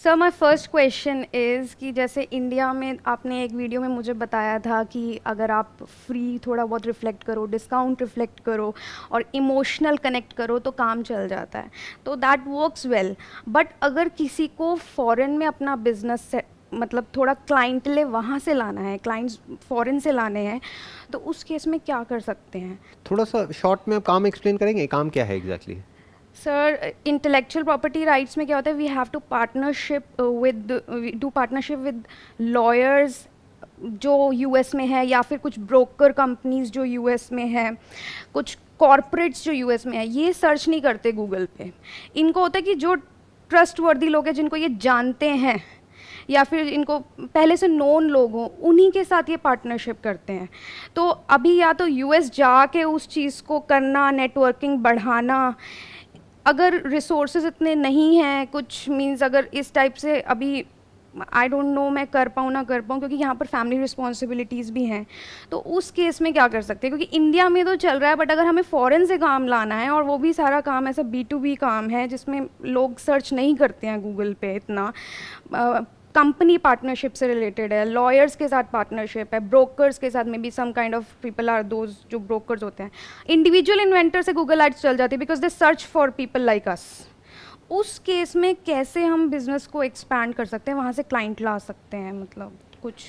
Sir my first question is कि जैसे India में आपने एक वीडियो में मुझे बताया था कि अगर आप फ्री थोड़ा बहुत रिफ्लेक्ट करो, डिस्काउंट रिफ्लेक्ट करो और इमोशनल कनेक्ट करो तो काम चल जाता है, तो दैट वर्क्स वेल। बट अगर किसी को फॉरेन में अपना बिजनेस मतलब थोड़ा क्लाइंटले वहाँ से लाना है, क्लाइंट्स फॉरेन से लाने हैं, तो उस केस में क्या कर सकते हैं? थोड़ा सा शॉर्ट में आप काम एक्सप्लेन करेंगे, काम क्या है exactly? Sir intellectual property rights में क्या होता है, we have to do partnership with lawyers जो यूएस में है, या फिर कुछ ब्रोकर कंपनीज जो यूएस में है, कुछ कॉरपोरेट्स जो यूएस में है। ये सर्च नहीं करते गूगल पे। इनको होता है कि जो ट्रस्ट वर्दी लोग हैं, जिनको ये जानते हैं या फिर इनको पहले से नोन लोग हों, उन्हीं के साथ ये पार्टनरशिप करते हैं। तो अभी या तो यूएस जाके उस चीज़ को करना, नेटवर्किंग बढ़ाना, अगर रिसोर्सेज इतने नहीं हैं, कुछ मींस अगर इस टाइप से अभी आई डोंट नो मैं कर पाऊँ ना कर पाऊँ, क्योंकि यहाँ पर फैमिली रिस्पॉन्सिबिलिटीज़ भी हैं, तो उस केस में क्या कर सकते हैं? क्योंकि इंडिया में तो चल रहा है, बट अगर हमें फ़ॉरेन से काम लाना है, और वो भी सारा काम ऐसा B2B काम है जिसमें लोग सर्च नहीं करते हैं गूगल पे इतना, कंपनी पार्टनरशिप से रिलेटेड है, लॉयर्स के साथ पार्टनरशिप है, ब्रोकर्स के साथ में भी some kind of people are those जो ब्रोकर्स होते हैं। इंडिविजुअल इन्वेंटर से गूगल एड्स चल जाती है because they search for people like us. उस केस में कैसे हम बिजनेस को एक्सपैंड कर सकते हैं, वहाँ से क्लाइंट ला सकते हैं, मतलब कुछ?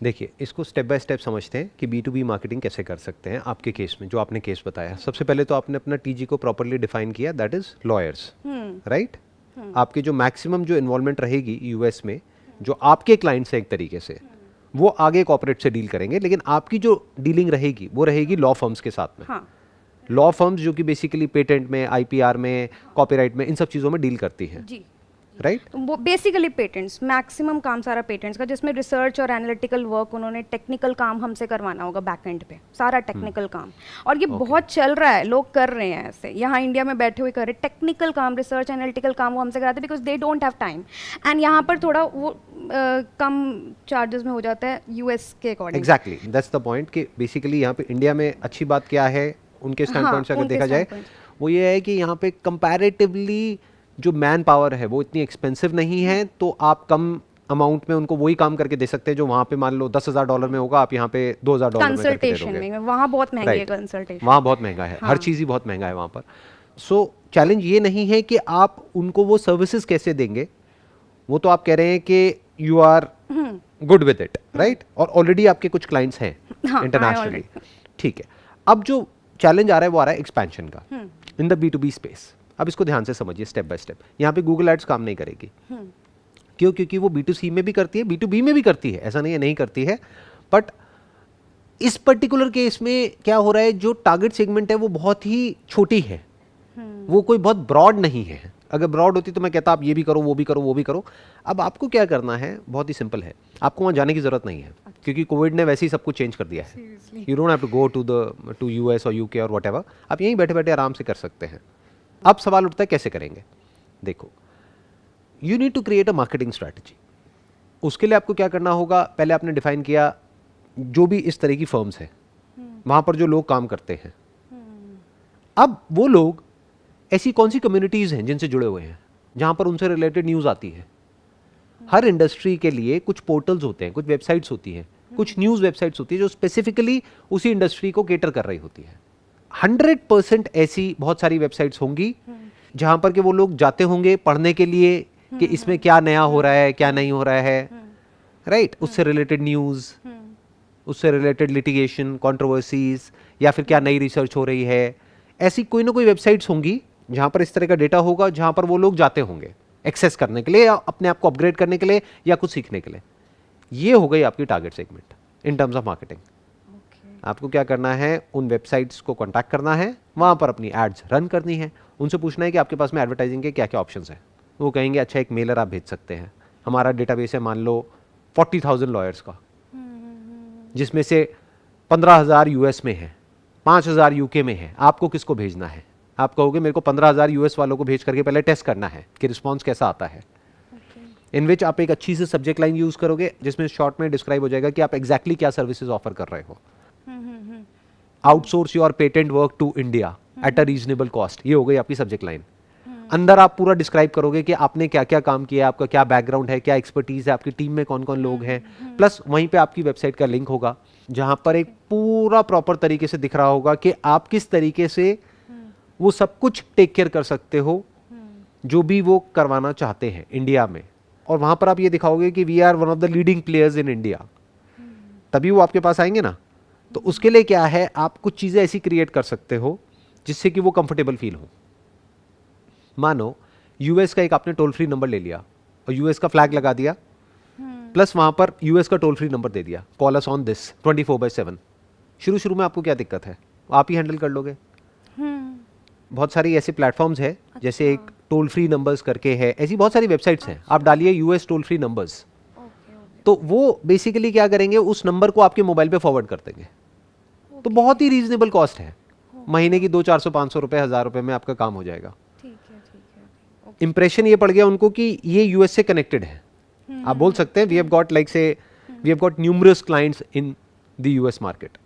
देखिए, इसको स्टेप बाय स्टेप समझते हैं कि B2B मार्केटिंग कैसे कर सकते हैं। आपके केस में जो आपने केस बताया, सबसे पहले तो आपने अपना TG को प्रॉपरली डिफाइन किया, दैट इज लॉयर्स, राइट? आपकी जो मैक्सिमम जो इन्वॉल्वमेंट रहेगी यूएस में, जो आपके क्लाइंट्स हैं एक तरीके से, वो आगे कॉर्पोरेट से डील करेंगे, लेकिन आपकी जो डीलिंग रहेगी वो रहेगी लॉ फर्म्स के साथ में। हाँ। लॉ फर्म्स जो कि बेसिकली पेटेंट में, IPR में, कॉपीराइट में, इन सब चीज़ों में डील करती हैं, जी। राइट? तो वो बेसिकली पेटेंट्स, मैक्सिमम काम सारा पेटेंट्स का, जिसमें रिसर्च और एनालिटिकल वर्क, उन्होंने टेक्निकल काम हमसे करवाना होगा बैक एंड पे, सारा टेक्निकल काम। और ये बहुत चल रहा है, लोग कर रहे हैं ऐसे, यहाँ इंडिया में बैठे हुए कर रहे, टेक्निकल काम, रिसर्च एनालिटिकल काम वो हमसे कराते हैं because they don't have time. And यहाँ पर थोड़ा वो कम चार्जेस में हो जाता है यूएस के according. Exactly, that's the point कि बेसिकली यहाँ पे इंडिया में अच्छी बात क्या है उनके स्टैंड पॉइंट से अगर देखा जाए, वो ये है कि यहाँ पे कंपैरेटिवली जो मैन पावर है वो इतनी एक्सपेंसिव नहीं है, तो आप कम अमाउंट में उनको वही काम करके दे सकते हैं जो वहाँ पे मान लो $10,000 में होगा, आप यहाँ पे $2,000 में करके दे दोगे। में वहाँ बहुत महंगी है कंसल्टेशन, वहाँ बहुत महंगा है, हर चीज़ ही बहुत महंगा है वहाँ पर। सो चैलेंज ये नहीं है कि आप उनको वो सर्विसेज कैसे देंगे, वो तो आप कह रहे हैं कि you are good with it, right? और ऑलरेडी आपके कुछ क्लाइंट्स हैं इंटरनेशनली, ठीक है। अब जो चैलेंज आ रहा है वो आ रहा है एक्सपेंशन का इन द B2B स्पेस। अब इसको ध्यान से समझिए स्टेप बाय स्टेप। यहाँ पे गूगल एड्स काम नहीं करेगी, क्यों? क्योंकि वो B2C में भी करती है, B2B में भी करती है, ऐसा नहीं है नहीं करती है। बट इस पर्टिकुलर केस में क्या हो रहा है, जो टारगेट सेगमेंट है वो बहुत ही छोटी है, वो कोई बहुत ब्रॉड नहीं है। अगर ब्रॉड होती तो मैं कहता आप ये भी करो, वो भी करो, वो भी करो। अब आपको क्या करना है, बहुत ही सिंपल है, आपको वहाँ जाने की जरूरत नहीं है, क्योंकि कोविड ने वैसे ही सब कुछ चेंज कर दिया है। You don't have to go to US और UK और व्हाटएवर, आप यहीं बैठे बैठे आराम से कर सकते हैं। अब सवाल उठता है कैसे करेंगे? देखो, you need to create a marketing strategy. उसके लिए आपको क्या करना होगा, पहले आपने डिफाइन किया जो भी इस तरह की फर्म्स हैं वहाँ पर जो लोग काम करते हैं। अब वो लोग ऐसी कौन सी कम्युनिटीज़ हैं जिनसे जुड़े हुए हैं, जहाँ पर उनसे रिलेटेड न्यूज़ आती है। हर इंडस्ट्री के लिए कुछ पोर्टल्स होते हैं, कुछ वेबसाइट्स होती हैं, कुछ न्यूज़ वेबसाइट्स होती है जो स्पेसिफिकली उसी इंडस्ट्री को केटर कर रही होती है। 100% ऐसी बहुत सारी वेबसाइट्स होंगी जहाँ पर के वो लोग जाते होंगे पढ़ने के लिए कि इसमें क्या नया हो रहा है, क्या नहीं हो रहा है, राइट? उससे रिलेटेड न्यूज़, उससे रिलेटेड लिटिगेशन, कंट्रोवर्सीज, या फिर क्या नई रिसर्च हो रही है। ऐसी कोई ना कोई वेबसाइट्स होंगी जहाँ पर इस तरह का डेटा होगा, जहाँ पर वो लोग जाते होंगे एक्सेस करने के लिए, या अपने आप को अपग्रेड करने के लिए, या कुछ सीखने के लिए। ये हो गई आपकी target segment in terms of marketing. आपको क्या करना है, उन वेबसाइट्स को कॉन्टैक्ट करना है, वहाँ पर अपनी एड्स रन करनी है, उनसे पूछना है कि आपके पास में एडवर्टाइजिंग के क्या क्या ऑप्शंस हैं। वो कहेंगे अच्छा एक मेलर आप भेज सकते हैं, हमारा डेटाबेस है मान लो 40,000 लॉयर्स का, जिसमें से 15,000 US में है, 5,000 UK में है, आपको किसको भेजना है? आप कहोगे मेरे को 15,000 US वालों को भेज करके पहले टेस्ट करना है कि रिस्पॉन्स कैसा आता है। इन विच आप एक अच्छी सी सब्जेक्ट लाइन यूज करोगे जिसमें शॉर्ट में डिस्क्राइब हो जाएगा कि आप एग्जैक्टली क्या सर्विसेज ऑफर कर रहे हो। Outsource your patent work to India at a reasonable cost, ये हो गई आपकी सब्जेक्ट लाइन। अंदर आप पूरा डिस्क्राइब करोगे कि आपने क्या क्या काम किया, आपका क्या बैकग्राउंड है, क्या एक्सपर्टीज है, आपकी टीम में कौन कौन लोग हैं। प्लस वहीं पे आपकी वेबसाइट का लिंक होगा जहां पर एक पूरा प्रॉपर तरीके से दिख रहा होगा कि आप किस तरीके से वो सब कुछ टेक केयर कर सकते हो जो भी वो करवाना चाहते हैं इंडिया में। और वहां पर आप ये दिखाओगे कि we are one of the leading players in India, तभी वो आपके पास आएंगे ना। तो उसके लिए क्या है, आप कुछ चीज़ें ऐसी क्रिएट कर सकते हो जिससे कि वो कंफर्टेबल फील हो। मानो यूएस का एक आपने टोल फ्री नंबर ले लिया और यूएस का फ्लैग लगा दिया, प्लस वहां पर यूएस का टोल फ्री नंबर दे दिया, कॉल अस ऑन दिस 24/7। शुरू में आपको क्या दिक्कत है, आप ही हैंडल कर लोगे। बहुत सारी ऐसे प्लेटफॉर्म्स है, जैसे एक टोल फ्री नंबर्स करके है, ऐसी बहुत सारी वेबसाइट्स हैं। आप डालिए यूएस टोल फ्री नंबर्स, तो वो बेसिकली क्या करेंगे, उस नंबर को आपके मोबाइल पे फॉरवर्ड कर देंगे। तो बहुत ही रीजनेबल कॉस्ट है, महीने की 200-400-500 रुपए, 1000 रुपए में आपका काम हो जाएगा। इंप्रेशन ये पड़ गया उनको कि ये यूएस से कनेक्टेड है। आप बोल सकते हैं we have got we have got numerous clients in the US market.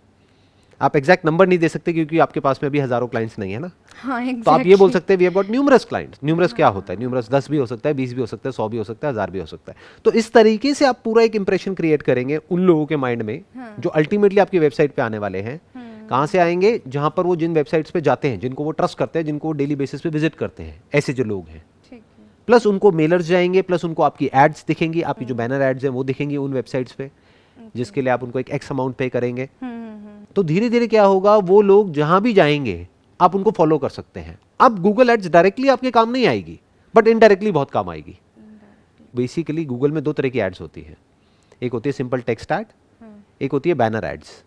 आप एग्जैक्ट नंबर नहीं दे सकते क्योंकि आपके पास में अभी हजारों क्लाइंट्स नहीं है ना। हाँ, exactly. तो आप ये बोल सकते हैं we have got numerous clients. Numerous क्या होता है, न्यूमरस 10 भी हो सकता है, 20 भी हो सकता है, 100 भी हो सकता है, 1000 भी हो सकता है। तो इस तरीके से आप पूरा एक इंप्रेशन क्रिएट करेंगे उन लोगों के माइंड में जो अल्टीमेटली आपकी वेबसाइट पे आने वाले हैं। कहाँ से आएंगे, जहां पर वो जिन वेबसाइट्स पे जाते हैं, जिनको वो ट्रस्ट करते हैं, जिनको वो डेली बेसिस पे विजिट करते हैं, ऐसे जो लोग हैं। प्लस उनको मेलर्स जाएंगे, प्लस उनको आपकी एड्स दिखेंगी, आपकी जो बैनर एड्स हैं वो दिखेंगी उन वेबसाइट्स पे, जिसके लिए आप उनको एक एक्स अमाउंट पे करेंगे। तो धीरे धीरे क्या होगा, वो लोग जहां भी जाएंगे आप उनको फॉलो कर सकते हैं। अब गूगल एड्स डायरेक्टली आपके काम नहीं आएगी, बट इनडायरेक्टली बहुत काम आएगी। बेसिकली गूगल में 2 तरह की एड्स होती है, एक होती है सिंपल टेक्स्ट एड, एक होती है बैनर एड्स।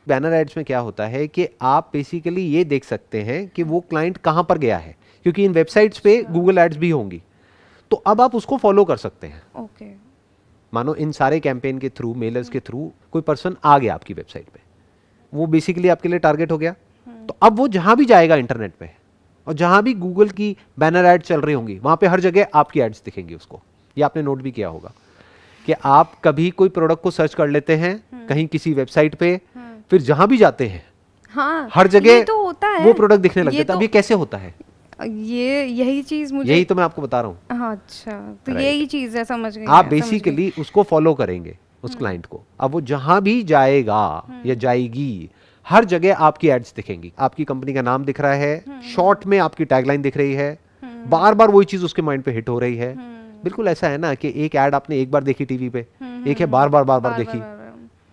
बैनर एड्स में क्या होता है कि आप बेसिकली ये देख सकते हैं कि वो क्लाइंट कहां पर गया है, क्योंकि इन वेबसाइट्स पे गूगल एड्स भी होंगी। तो अब आप उसको फॉलो कर सकते हैं। ओके। मानो इन सारे कैंपेन के थ्रू, मेलर्स के थ्रू कोई पर्सन आ गया आपकी वेबसाइट पे, वो बेसिकली आपके लिए टारगेट हो गया। तो अब वो जहां भी जाएगा इंटरनेट पे और जहां भी गूगल की बैनर एड चल रही होंगी, वहां पे हर जगह आपकी एड्स दिखेंगी उसको। ये आपने नोट भी किया होगा कि आप कभी कोई प्रोडक्ट को सर्च कर लेते हैं कहीं किसी वेबसाइट पे, फिर जहां भी जाते हैं हाँ, हर जगह तो होता है, वो प्रोडक्ट दिखने लग जाता है। अब तो ये कैसे होता है, यही चीज मुझे, यही तो मैं आपको बता रहा हूँ। हाँ, अच्छा, तो यही चीज है, समझ गई। आप बेसिकली उसको फॉलो करेंगे उस क्लाइंट को। अब वो जहां भी जाएगा या जाएगी, हर जगह आपकी एड्स दिखेंगी, आपकी कंपनी का नाम दिख रहा है, शॉर्ट में आपकी टैगलाइन दिख रही है, बार बार वही चीज उसके माइंड पे हिट हो रही है। बिल्कुल ऐसा है ना कि एक एड आपने एक बार देखी टीवी पे, एक है बार बार देखी,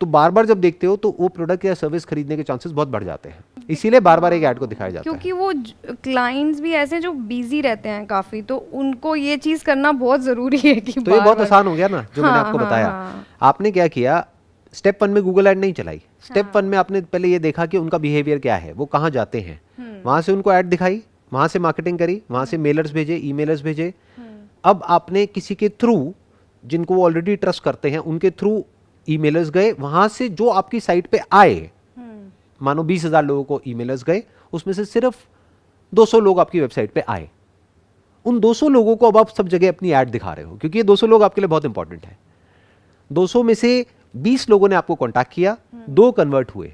तो बार बार जब देखते हो तो वो प्रोडक्ट या सर्विस खरीदने के चांसेस बहुत बढ़ जाते हैं। इसीलिए बार बार एक ऐड को दिखाया जाता है, क्योंकि वो क्लाइंट्स भी ऐसे जो बिजी रहते हैं काफी, तो उनको ये चीज करना बहुत जरूरी है कि तो ये बहुत आसान हो गया ना जो मैंने आपको बताया। आपने क्या किया, स्टेप 1 में गूगल ऐड नहीं चलाई। स्टेप 1 में आपने पहले ये देखा कि उनका बिहेवियर क्या है, वो कहाँ जाते हैं, वहां से उनको ऐड दिखाई, वहां से मार्केटिंग करी, वहां से मेलर्स भेजे, ईमेलर्स भेजे। अब आपने किसी के थ्रू, जिनको वो ऑलरेडी ट्रस्ट करते हैं, उनके थ्रू ईमेलर्स गए, वहां से जो आपकी साइट पे आए, मानो 20,000 लोगों को ईमेलर्स गए, उसमें से सिर्फ 200 लोग आपकी वेबसाइट पे आए। उन 200 लोगों को अब आप सब जगह अपनी ऐड दिखा रहे हो, क्योंकि ये 200 लोग आपके लिए बहुत इंपॉर्टेंट है। 200 में से 20 लोगों ने आपको कांटेक्ट किया, 2 कन्वर्ट हुए,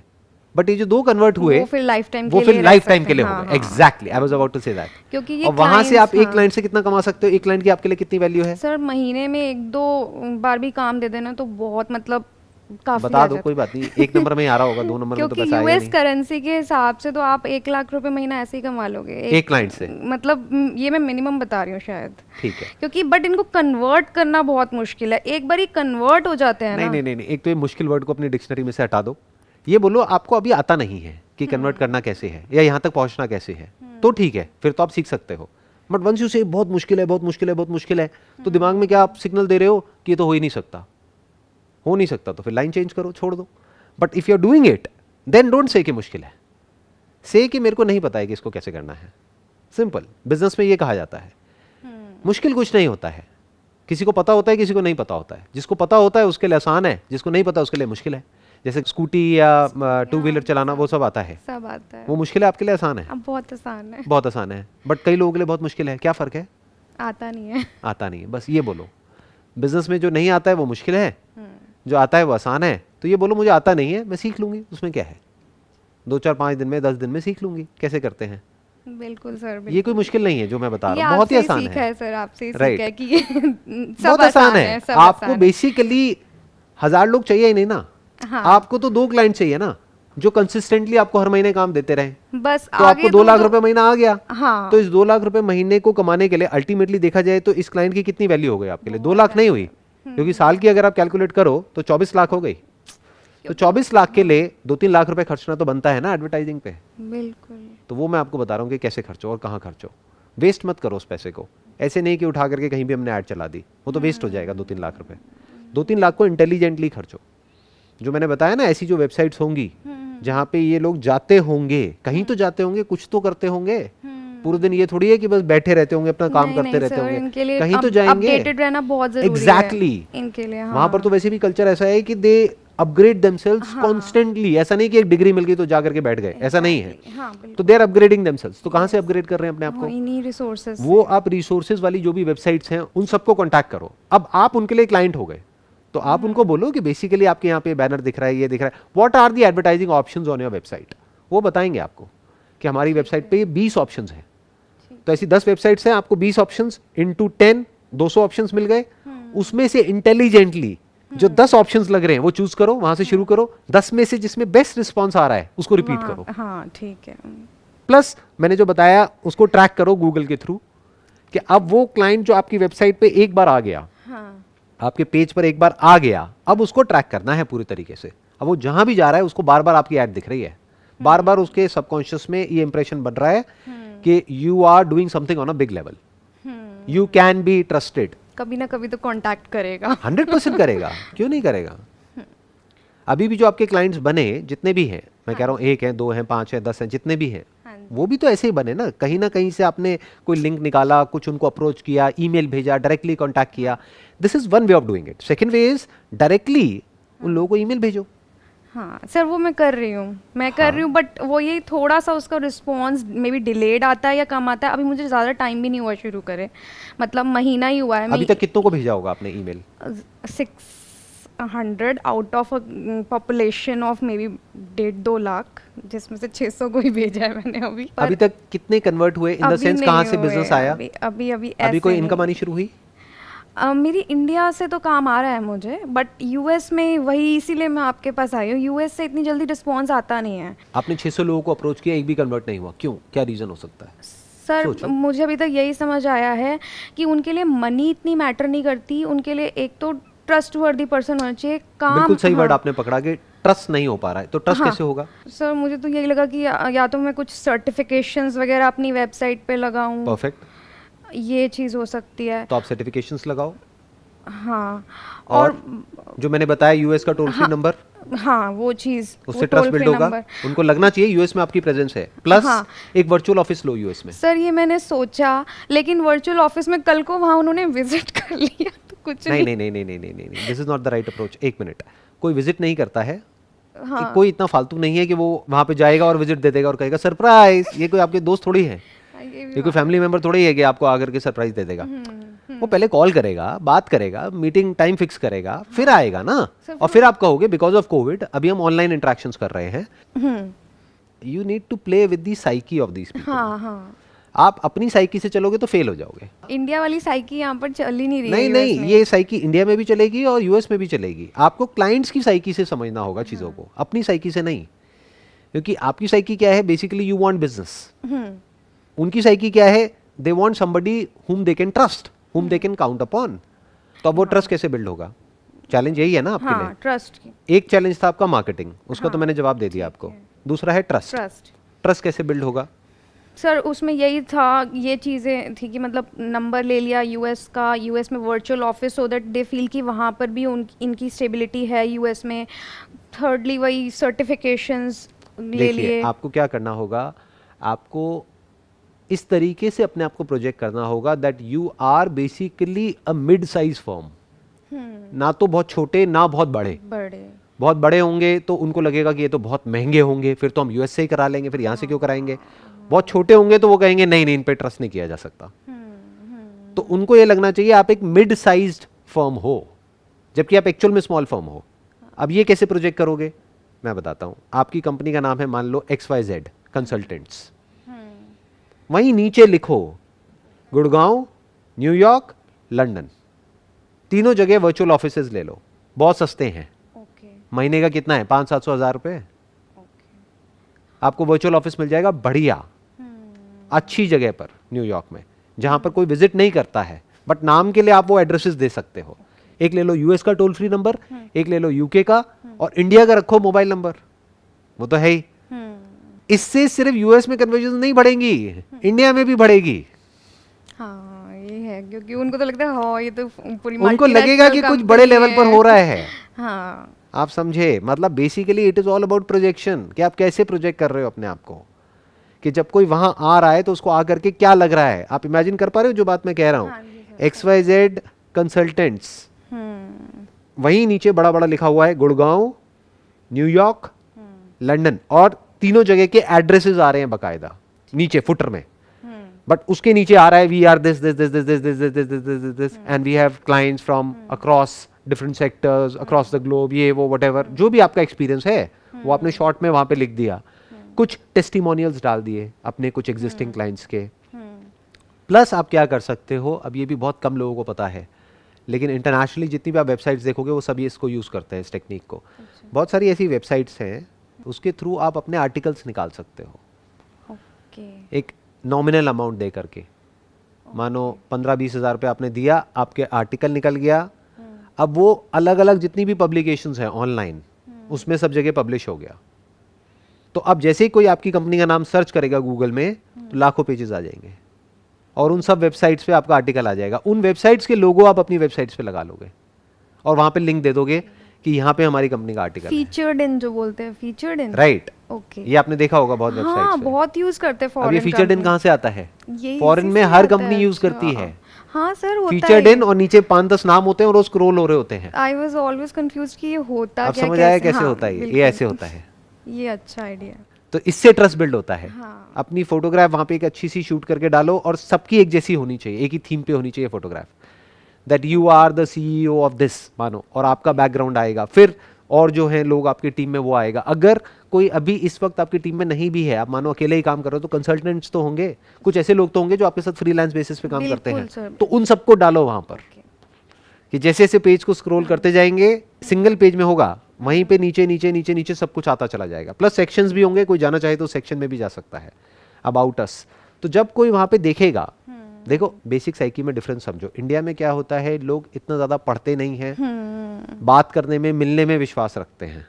बट ये जो 2 कन्वर्ट हुए वो फिर लाइफ टाइम के लिए हो गए। Exactly, I was about to say that. क्योंकि ये और वहां से आप एक क्लाइंट से कितना कमा सकते हो, एक क्लाइंट की आपके लिए कितनी वैल्यू है? सर महीने में 1-2 बार भी काम दे देना तो बहुत, मतलब काफी बता दो, कोई बात नहीं, 1 नंबर में ही आ रहा होगा, 2 नंबर में तो पैसा आएगा नहीं। यूएस करेंसी के हिसाब से तो आप 1 लाख रुपए महीना ऐसे ही कमा लोगे एक क्लाइंट से। मतलब ये मैं मिनिमम बता रही हूँ शायद, ठीक है, क्योंकि बट इनको कन्वर्ट करना बहुत मुश्किल है। एक बार ही कन्वर्ट हो जाते हैं ना। नहीं, एक तो ये मुश्किल वर्ड को अपनी डिक्शनरी में से हटा दो। ये बोलो आपको अभी आता नहीं है कि कन्वर्ट करना कैसे है या यहाँ तक पहुंचना कैसे है, तो ठीक है, फिर तो आप सीख सकते हो। बट वंस यू से बहुत मुश्किल है, बहुत मुश्किल है, बहुत मुश्किल है, तो दिमाग में क्या आप सिग्नल दे रहे हो कि ये तो हो ही नहीं सकता, हो नहीं सकता, तो फिर लाइन चेंज करो, छोड़ दो। But if you are doing it, then don't say कि मुश्किल है, से कि मेरे को नहीं पता है कि इसको कैसे करना है। सिंपल, बिजनेस में ये कहा जाता है, मुश्किल कुछ नहीं होता है। किसी को पता होता है, किसी को नहीं पता होता है। जिसको पता होता है उसके लिए आसान है, जिसको नहीं पता उसके लिए मुश्किल है। जैसे स्कूटी या 2 व्हीलर चलाना, वो सब आता है, सब आता है। वो मुश्किल है, आपके लिए आसान है? अब बहुत आसान है, बहुत आसान है, बट कई लोगों के लिए बहुत मुश्किल है। क्या फर्क है? आता नहीं है। आता नहीं है, बस ये बोलो। बिजनेस में जो नहीं आता है वो मुश्किल है, जो आता है वो आसान है। तो ये बोलो मुझे आता नहीं है, मैं सीख लूंगी, उसमें क्या है, 2-4-5 दिन में, 10 दिन में सीख लूंगी कैसे करते हैं। बिल्कुल सर, ये बिल्कुल। कोई मुश्किल नहीं है जो मैं बता ये रहा हूँ, बहुत ही आपसे आसान सीखा है। है सर, आपसे ही Right. सीखा है कि ये सब बहुत आसान है। सब आपको आसान है। बेसिकली 1000 लोग चाहिए ही नहीं ना, हाँ। आपको तो 2 क्लाइंट चाहिए ना जो कंसिस्टेंटली आपको हर महीने काम देते रहे। बस तो आगे आपको 2 लाख तो रुपए महीना आ गया। हाँ। तो इस 2 लाख रुपए महीने को कमाने के लिए अल्टीमेटली देखा जाए तो इस क्लाइंट की कितनी वैल्यू हो गई आपके लिए? 2 लाख नहीं हुई, क्योंकि साल की अगर आप कैलकुलेट करो तो 24 लाख हो गई। तो 24 लाख के लिए 2-3 लाख रुपए खर्चना तो बनता है ना एडवर्टाइजिंग पे। बिल्कुल। तो वो मैं आपको बता रहा हूँ कि कैसे खर्चो और कहाँ खर्चो। वेस्ट मत करो उस पैसे को, ऐसे नहीं कि उठा करके कहीं भी हमने ऐड चला दी, वो तो वेस्ट हो जाएगा 2-3 लाख रुपए। 2-3 लाख को इंटेलिजेंटली खर्चो। जो मैंने बताया ना, ऐसी जो वेबसाइट्स होंगी जहाँ पे ये लोग जाते होंगे, कहीं तो जाते होंगे, कुछ तो करते होंगे। पूरे दिन ये थोड़ी है कि बस बैठे रहते होंगे, अपना काम नहीं, करते नहीं रहते सर, होंगे, इनके लिए कहीं तो जाएंगे। अपडेटेड रहना बहुत जरूरी है एग्जैक्टली इनके लिए। वहां पर तो वैसे भी कल्चर ऐसा है कि दे अपग्रेड देमसेल्व्स कॉन्स्टेंटली। ऐसा नहीं कि एक डिग्री मिल गई तो जाकर के बैठ गए, ऐसा नहीं है। हाँ, बिल्कुल। तो दे आर अपग्रेडिंग देमसेल्व्स। तो कहाँ से अपग्रेड कर रहे हैं अपने आप को? इन्हीं रिसोर्सेज। वो आप रिसोर्सेज वाली जो भी वेबसाइट्स हैं उन सबको कांटेक्ट करो। अब आप उनके लिए क्लाइंट हो गए, तो आप उनको बोलो कि बेसिकली आपके यहाँ पे बैनर दिख रहा है, ये दिख रहा है, what are the advertising options on your website. वो बताएंगे आपको कि हमारी वेबसाइट पे 20 ऑप्शंस हैं। तो ऐसी 10 वेबसाइट्स हैं, आपको 20 ऑप्शंस इंटू 10 200 ऑप्शंस मिल गए। उसमें से इंटेलिजेंटली जो 10 ऑप्शंस लग रहे हैं वो चूज करो, वहां से शुरू करो। 10 में से जिसमें बेस्ट रिस्पॉन्स आ रहा है उसको रिपीट करो। हाँ, ठीक है। प्लस मैंने जो बताया उसको ट्रैक करो गूगल के थ्रू कि अब वो क्लाइंट जो आपकी वेबसाइट पे एक बार आ गया, हाँ, आपके पेज पर एक बार आ गया, अब उसको ट्रैक करना है पूरी तरीके से। अब वो जहां भी जा रहा है उसको बार बार आपकी ऐड दिख रही है, बार बार उसके सबकॉन्शियस में ये इंप्रेशन बन रहा है कि you are doing something on a big level, you can be trusted. कभी ना कभी तो कांटेक्ट करेगा। 100% करेगा, क्यों नहीं करेगा। अभी भी जो आपके क्लाइंट्स बने जितने भी हैं, मैं कह रहा हूँ 1 है, 2 हैं, 5 हैं, 10 हैं, जितने भी हैं, हाँ जी। वो भी तो ऐसे ही बने ना कहीं से आपने कोई लिंक निकाला, कुछ उनको अप्रोच किया, ईमेल भेजा, डायरेक्टली कांटेक्ट किया। This is one way of doing it. Second way is directly उन लोगों को ईमेल भेजो। हाँ सर, वो मैं कर रही हूँ, बट वो ये थोड़ा सा उसका रिस्पॉन्स मे बी डिलेड आता है या कम आता है। अभी मुझे ज़्यादा टाइम भी नहीं हुआ शुरू करे, मतलब महीना ही हुआ है। अभी तक कितनों को भेजा होगा आपने email? 600 out of population of may be 1.5-2 lakh, जिसमें से 600 को ही भेजा है मैंने अभी। अभी तक कितने कन्वर्ट हुए, इन द सेंस कहाँ से बिजनेस आया? अभी कोई इनकम आनी शुरू हुई? मेरी इंडिया से तो काम आ रहा है मुझे, बट यूएस में वही, इसीलिए मैं आपके पास आई हूँ। यूएस से इतनी जल्दी रिस्पॉन्स आता नहीं है। आपने 600 लोगों को अप्रोच किया, एक भी कन्वर्ट नहीं हुआ, क्यों? क्या रीजन हो सकता है? सर सोचो। मुझे अभी तक यही समझ आया है कि उनके लिए मनी इतनी मैटर नहीं करती, उनके लिए एक तो ट्रस्ट वर्दी पर्सन होना चाहिए। काम बिल्कुल सही वर्ड हाँ, आपने पकड़ा कि ट्रस्ट नहीं हो पा रहा है, तो ट्रस्ट हाँ। कैसे होगा? सर मुझे तो यही लगा कि या तो मैं कुछ सर्टिफिकेशंस वगैरह अपनी वेबसाइट पे लगाऊं, परफेक्ट। ये चीज़ हो सकती है। तो आप सर्टिफिकेशंस लगाओ। हाँ, और जो मैंने बताया यूएस का टोल फ्री नंबर, हाँ वो चीज़, उससे ट्रस्ट बिल्ड होगा। उनको लगना चाहिए यूएस में आपकी प्रेजेंस है, प्लस हाँ। एक वर्चुअल ऑफिस लो यूएस में। सर ये मैंने सोचा, लेकिन वर्चुअल ऑफिस में कल को वहाँ उन्होंने विजिट कर लिया तो कुछ नहीं नहीं नहीं नहीं नहीं नहीं नहीं, this is not the right approach. एक मिनट, कोई विजिट नहीं करता है। हाँ। कोई इतना फालतू नहीं है कि वो वहां पे जाएगा और विजिट दे देगा और कहेगा सरप्राइज। ये कोई आपके दोस्त थोड़ी है, ये कोई फैमिली मेंबर थोड़ी है कि आपको आकर के सरप्राइज दे देगा। वो पहले कॉल करेगा, बात करेगा, मीटिंग टाइम फिक्स करेगा, फिर आएगा ना। और फिर आप कहोगे बिकॉज ऑफ कोविड अभी हम ऑनलाइन इंटरेक्शंस कर रहे हैं। You need to play with the psyche of these people. हाँ हाँ, आप अपनी साइकी से चलोगे तो फेल हो जाओगे। इंडिया वाली साइकी यहाँ पर चल ही नहीं रही नहीं है नहीं, US में। ये साइकी इंडिया में भी चलेगी और यूएस में भी चलेगी। आपको क्लाइंट्स की साइकी से समझना होगा चीज़ों को, अपनी साइकी से नहीं। क्योंकि आपकी साइकी क्या है, बेसिकली यू वांट बिजनेस। उनकी साइकी क्या है, they want somebody whom they can trust, हुम दे कैन काउंट अपॉन। तो अब वो ट्रस्ट कैसे बिल्ड होगा? चैलेंज यही है ना आपके हाँ, लिए। ट्रस्ट की। एक चैलेंज था आपका मार्केटिंग, उसका तो मैंने जवाब दे दिया आपको। दूसरा है ट्रस्ट। ट्रस्ट ट्रस्ट कैसे बिल्ड होगा? सर उसमें यही था, ये चीज़ें थी कि मतलब नंबर ले लिया यूएस का, यूएस में virtual office, so that they feel कि वहाँ पर भी इनकी स्टेबिलिटी है यूएस में। थर्डली वही सर्टिफिकेशंस ले देखिए लिए। आपको क्या करना होगा, आपको इस तरीके से अपने आप को प्रोजेक्ट करना होगा that you are basically a mid size firm. ना तो बहुत छोटे ना बहुत बड़े। बहुत बड़े होंगे तो उनको लगेगा कि ये तो बहुत महंगे होंगे, फिर तो हम यूएस से ही करा लेंगे, फिर यहाँ से क्यों कराएंगे। बहुत छोटे होंगे तो वो कहेंगे नहीं नहीं, इन पे ट्रस्ट नहीं किया जा सकता। तो उनको ये लगना चाहिए आप एक मिड साइज्ड फर्म हो, जबकि आप एक्चुअल में स्मॉल फर्म हो। अब ये कैसे प्रोजेक्ट करोगे मैं बताता हूँ। आपकी कंपनी का नाम है मान लो XYZ कंसल्टेंट्स। वहीं नीचे लिखो गुड़गांव, न्यूयॉर्क, लंदन, तीनों जगह वर्चुअल ऑफिसेज ले लो, बहुत सस्ते हैं। ओके महीने का कितना है, 500-700 हज़ार रुपए, आपको वर्चुअल ऑफिस मिल जाएगा बढ़िया, अच्छी जगह पर न्यूयॉर्क में, जहां पर कोई विजिट नहीं करता है, बट नाम के लिए आप वो एड्रेसेस दे सकते हो। एक ले लो यूएस का टोल फ्री नंबर, एक ले लो यूके का, और इंडिया का रखो मोबाइल नंबर, वो तो है ही। इससे सिर्फ यूएस में कन्वर्जन नहीं बढ़ेंगी, इंडिया में भी बढ़ेगी। हाँ ये है, क्योंकि उनको तो लगता है हाँ ये तो पूरी उनको लगेगा कि कुछ बड़े लेवल पर हो रहा है। हाँ आप समझे, मतलब basically it is all about projection, कि आप कैसे प्रोजेक्ट कर रहे हो अपने आप को, कि जब कोई वहां आ रहा है तो उसको आकर के क्या लग रहा है। आप इमेजिन कर पा रहे हो जो बात मैं कह रहा हूँ। हाँ जी सर। XYZ कंसल्टेंट्स, वहीं नीचे बड़ा बड़ा लिखा हुआ है गुड़गांव, न्यूयॉर्क, लंदन, और तीनों जगह के एड्रेसेस आ रहे हैं बकायदा नीचे फुटर में। बट उसके नीचे आ रहा है we are this this this this this this this this this this this and we have clients from across different sectors across the globe, ये वो व्हाटएवर जो भी आपका एक्सपीरियंस है वो आपने शॉर्ट में वहां पे लिख दिया। कुछ टेस्टिमोनियल्स डाल दिए अपने कुछ एग्जिस्टिंग क्लाइंट्स के। प्लस आप क्या कर सकते हो, अब ये भी बहुत कम लोगों को पता है, लेकिन इंटरनेशनली जितनी भी आप वेबसाइट्स देखोगे वो सभी इसको यूज़ करते हैं, इस टेक्निक को। बहुत सारी ऐसी वेबसाइट्स हैं, उसके थ्रू आप अपने आर्टिकल्स निकाल सकते हो ओके एक नॉमिनल अमाउंट दे करके। मानो 15-20 हज़ार रुपये आपने दिया, आपके आर्टिकल निकल गया, अब वो अलग अलग जितनी भी पब्लिकेशंस हैं ऑनलाइन उसमें सब जगह पब्लिश हो गया। तो अब जैसे ही कोई आपकी कंपनी का नाम सर्च करेगा गूगल में तो लाखों पेजेस आ जाएंगे, और उन सब वेबसाइट्स पे आपका आर्टिकल आ जाएगा। उन वेबसाइट्स के लोगो आप अपनी वेबसाइट्स पे लगा लोगे और वहां पे लिंक दे दोगे कि यहाँ पे हमारी कंपनी का आर्टिकल है। फीचर्ड इन जो बोलते हैं, फीचर्ड इन, राइट, ओके। ये आपने देखा होगा बहुत हाँ वेबसाइट्स पे। बहुत यूज करते हैं अब ये फॉरेन फीचर्ड इन कहाँ से आता है? ये फॉरेन इसी में से हर आता कंपनी है, यूज अच्छा। करती है हाँ सर होता फीचर्ड है। इन, और नीचे 5-10 नाम होते हैं और वो स्क्रॉल हो रहे होते हैं। आई वाज ऑलवेज कंफ्यूज कि ये होता आप क्या, समझ आया कैसे हाँ, होता है? ये बिल्कुल। ऐसे होता है। ये अच्छा आइडिया। तो इससे ट्रस्ट बिल्ड होता है। हाँ। अपनी फोटोग्राफ वहां पे एक अच्छी सी शूट करके डालो, और सबकी एक जैसी होनी चाहिए, एक ही थीम पे होनी चाहिए photograph, that you are the CEO of this मानो, और आपका बैकग्राउंड आएगा। फिर और जो है लोग आपकी टीम में वो आएगा। अगर कोई अभी इस वक्त आपकी टीम में नहीं भी है, आप मानो अकेले ही काम कर रहे हो, तो कंसल्टेंट्स तो होंगे, कुछ ऐसे लोग तो होंगे जो आपके साथ फ्रीलांस बेसिस पे काम करते बिल्कुल हैं, सर। तो उन सबको डालो वहां पर, कि जैसे जैसे पेज को स्क्रॉल करते जाएंगे, सिंगल पेज में होगा, वहीं पे नीचे नीचे नीचे नीचे सब कुछ आता चला जाएगा। प्लस सेक्शंस भी होंगे, कोई जाना चाहे तो सेक्शन में भी जा सकता है, अबाउट अस। तो जब कोई वहां पे देखेगा, देखो बेसिक साइकी में डिफरेंस समझो। इंडिया में क्या होता है, लोग इतना ज्यादा पढ़ते नहीं हैं, बात करने में मिलने में विश्वास रखते हैं।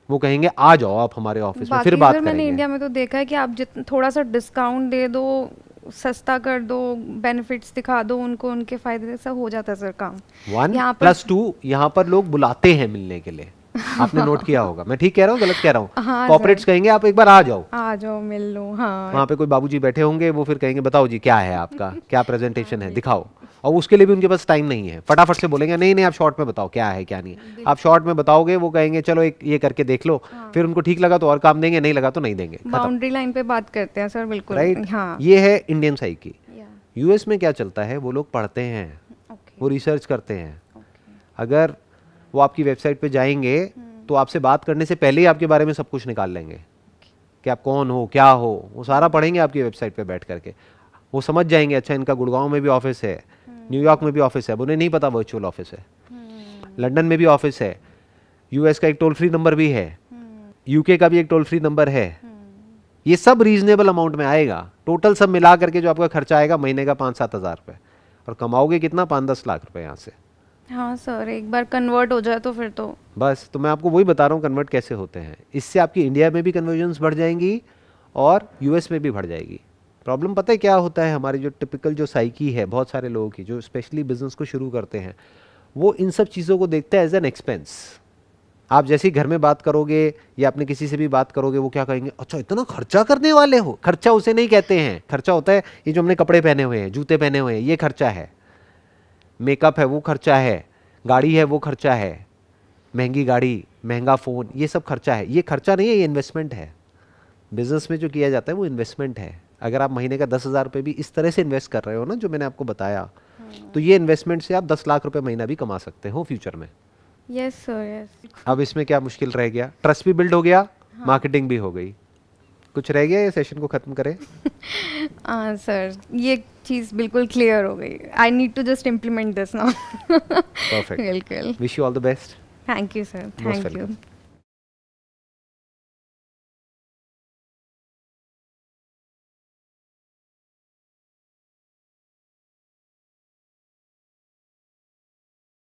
वो कहेंगे आ जाओ आप हमारे ऑफिस में, फिर बाकी बात सर मैंने करेंगे। इंडिया में तो देखा है कि आप थोड़ा सा डिस्काउंट दे दो, सस्ता कर दो, बेनिफिट्स दिखा दो उनको, उनके फायदे से हो जाता है सर काम। 1+2 यहाँ पर लोग बुलाते हैं मिलने के लिए, आपने नोट किया होगा। मैं ठीक कह रहा हूँ गलत कह रहा हूँ? हाँ कॉर्पोरेट्स कहेंगे आप एक बार आ जाओ, आ जाओ मिल लो। हाँ वहाँ पे कोई बाबूजी बैठे होंगे, वो फिर कहेंगे बताओ जी क्या है आपका, क्या प्रेजेंटेशन है, दिखाओ। और उसके लिए भी उनके पास टाइम नहीं है, फटाफट से बोलेंगे नहीं नहीं आप शॉर्ट में बताओ क्या है क्या नहीं है। आप शॉर्ट में बताओगे, वो कहेंगे चलो एक ये करके देख लो, फिर उनको ठीक लगा तो और काम देंगे, नहीं लगा तो नहीं देंगे, बाउंड्री लाइन पे बात करते हैं सर, बिल्कुल। राइट। हाँ ये है इंडियन साइकी। या, यूएस में क्या चलता है, वो लोग पढ़ते हैं, ओके, वो रिसर्च करते हैं। ओके, अगर वो आपकी वेबसाइट पे जाएंगे तो आपसे बात करने से पहले ही आपके बारे में सब कुछ निकाल लेंगे, कि आप कौन हो क्या हो, वो सारा पढ़ेंगे आपकी वेबसाइट पे बैठ करके। वो समझ जाएंगे अच्छा इनका गुड़गांव में भी ऑफिस है, न्यूयॉर्क में भी ऑफिस है, उन्हें नहीं पता वर्चुअल ऑफिस है, लंदन में भी ऑफिस है, यूएस का एक टोल फ्री नंबर भी है, यूके का भी एक टोल फ्री नंबर है। ये सब रीजनेबल अमाउंट में आएगा। टोटल सब मिला करके जो आपका खर्चा आएगा महीने का 5-7 हज़ार रुपये, और कमाओगे कितना, 5-10 लाख रुपए यहाँ से। हाँ सर, एक बार कन्वर्ट हो जाए तो फिर तो बस, तो मैं आपको वही बता रहा हूँ कन्वर्ट कैसे होते हैं। इससे आपकी इंडिया में भी कन्वर्जन्स बढ़ जाएंगी और यूएस में भी बढ़ जाएगी। प्रॉब्लम पता है क्या होता है, हमारी जो टिपिकल जो साइकी है बहुत सारे लोगों की, जो स्पेशली बिजनेस को शुरू करते हैं, वो इन सब चीज़ों को देखते हैं एज एन एक्सपेंस। आप जैसे ही घर में बात करोगे या अपने किसी से भी बात करोगे, वो क्या कहेंगे, अच्छा इतना खर्चा करने वाले हो। खर्चा उसे नहीं कहते हैं, खर्चा होता है ये जो हमने कपड़े पहने हुए हैं, जूते पहने हुए हैं, ये खर्चा है। मेकअप है वो खर्चा है, गाड़ी है वो खर्चा है, महंगी गाड़ी, महंगा फ़ोन, ये सब खर्चा है। ये खर्चा नहीं है, ये इन्वेस्टमेंट है। बिजनेस में जो किया जाता है वो इन्वेस्टमेंट है। अगर आप महीने का 10,000 रुपये भी इस तरह से इन्वेस्ट कर रहे हो ना, जो मैंने आपको बताया, तो ये इन्वेस्टमेंट से आप 10 लाख रुपए महीना भी कमा सकते हो फ्यूचर में। Yes sir, yes. अब इसमें क्या मुश्किल रह गया, ट्रस्ट भी बिल्ड हो गया, मार्केटिंग भी हो गई। कुछ रह गया ये सेशन को खत्म करें? हाँ सर, ये चीज़ बिल्कुल क्लियर हो गई. I need to just implement this now. Perfect. बिल्कुल. Wish you all the best. Thank you sir. Most thank you. welcome.